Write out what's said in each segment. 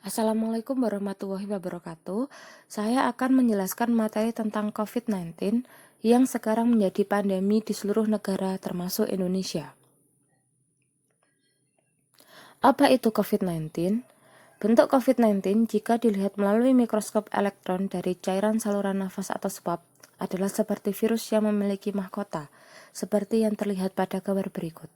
Assalamualaikum warahmatullahi wabarakatuh. Saya akan menjelaskan materi tentang COVID-19 yang sekarang menjadi pandemi di seluruh negara termasuk Indonesia. Apa itu COVID-19? Bentuk COVID-19 jika dilihat melalui mikroskop elektron dari cairan saluran nafas atau swab adalah seperti virus yang memiliki mahkota, seperti yang terlihat pada gambar berikut.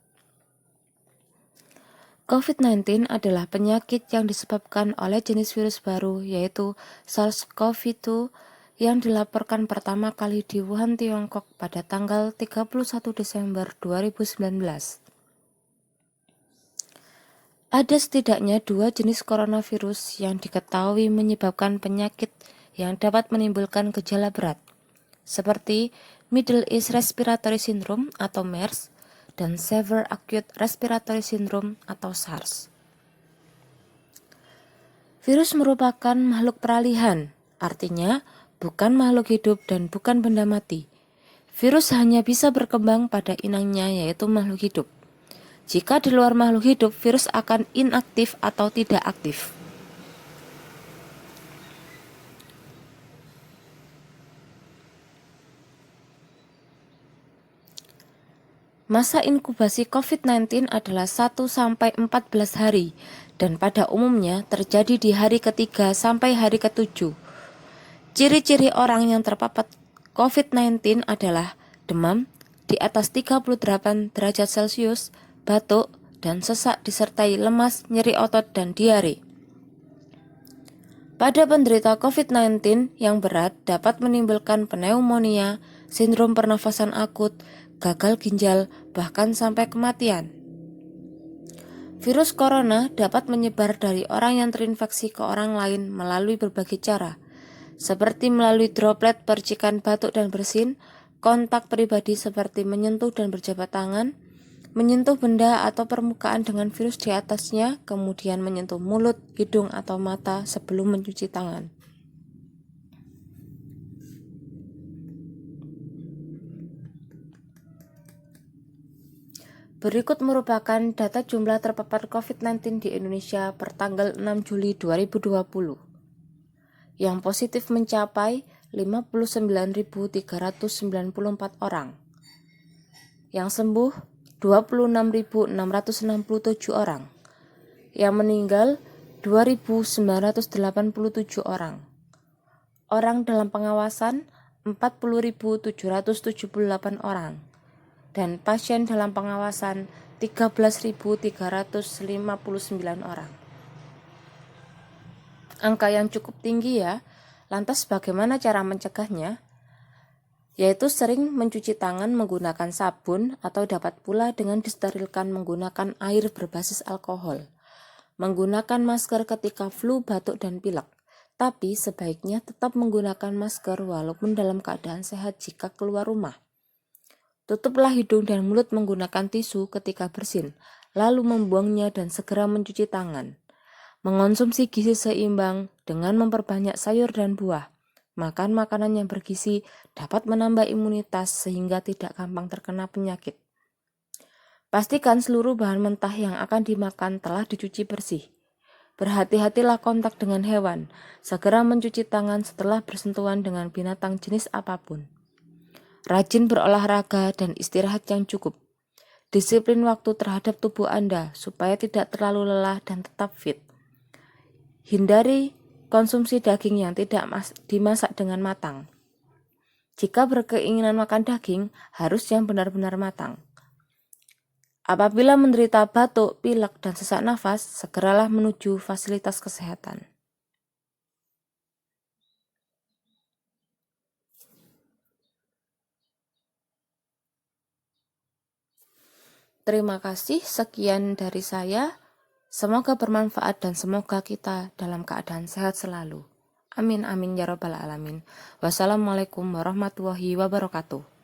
COVID-19 adalah penyakit yang disebabkan oleh jenis virus baru yaitu SARS-CoV-2 yang dilaporkan pertama kali di Wuhan, Tiongkok pada tanggal 31 Desember 2019. Ada setidaknya dua jenis coronavirus yang diketahui menyebabkan penyakit yang dapat menimbulkan gejala berat, seperti Middle East Respiratory Syndrome atau MERS dan Severe Acute Respiratory Syndrome atau SARS. Virus merupakan makhluk peralihan, artinya bukan makhluk hidup dan bukan benda mati. Virus hanya bisa berkembang pada inangnya yaitu makhluk hidup. Jika di luar makhluk hidup, virus akan inaktif atau tidak aktif. Masa inkubasi COVID-19 adalah 1-14 hari dan pada umumnya terjadi di hari ketiga sampai hari ketujuh. Ciri-ciri orang yang terpapar COVID-19 adalah demam di atas 38 derajat Celcius, batuk, dan sesak disertai lemas, nyeri otot, dan diare. Pada penderita COVID-19 yang berat dapat menimbulkan pneumonia, sindrom pernafasan akut, gagal ginjal, bahkan sampai kematian. Virus corona dapat menyebar dari orang yang terinfeksi ke orang lain melalui berbagai cara, seperti melalui droplet percikan batuk dan bersin, kontak pribadi seperti menyentuh dan berjabat tangan, menyentuh benda atau permukaan dengan virus di atasnya, kemudian menyentuh mulut, hidung, atau mata sebelum mencuci tangan. Berikut merupakan data jumlah terpapar COVID-19 di Indonesia per tanggal 6 Juli 2020. Yang positif mencapai 59.394 orang. Yang sembuh 26.667 orang. Yang meninggal 2.987 orang. Orang dalam pengawasan 40.778 orang. Dan pasien dalam pengawasan 13.359 orang. Angka yang cukup tinggi ya. Lantas bagaimana cara mencegahnya? Yaitu sering mencuci tangan menggunakan sabun atau dapat pula dengan disterilkan menggunakan air berbasis alkohol. Menggunakan masker ketika flu, batuk, dan pilek. Tapi sebaiknya tetap menggunakan masker walaupun dalam keadaan sehat jika keluar rumah. Tutuplah hidung dan mulut menggunakan tisu ketika bersin, lalu membuangnya dan segera mencuci tangan. Mengonsumsi gizi seimbang dengan memperbanyak sayur dan buah. Makan makanan yang bergizi dapat menambah imunitas sehingga tidak gampang terkena penyakit. Pastikan seluruh bahan mentah yang akan dimakan telah dicuci bersih. Berhati-hatilah kontak dengan hewan. Segera mencuci tangan setelah bersentuhan dengan binatang jenis apapun. Rajin berolahraga dan istirahat yang cukup. Disiplin waktu terhadap tubuh Anda supaya tidak terlalu lelah dan tetap fit. Hindari konsumsi daging yang tidak dimasak dengan matang. Jika berkeinginan makan daging, harus yang benar-benar matang. Apabila menderita batuk, pilek, dan sesak nafas, segeralah menuju fasilitas kesehatan. Terima kasih, sekian dari saya. Semoga bermanfaat dan semoga kita dalam keadaan sehat selalu. Amin amin ya rabbal alamin. Wassalamualaikum warahmatullahi wabarakatuh.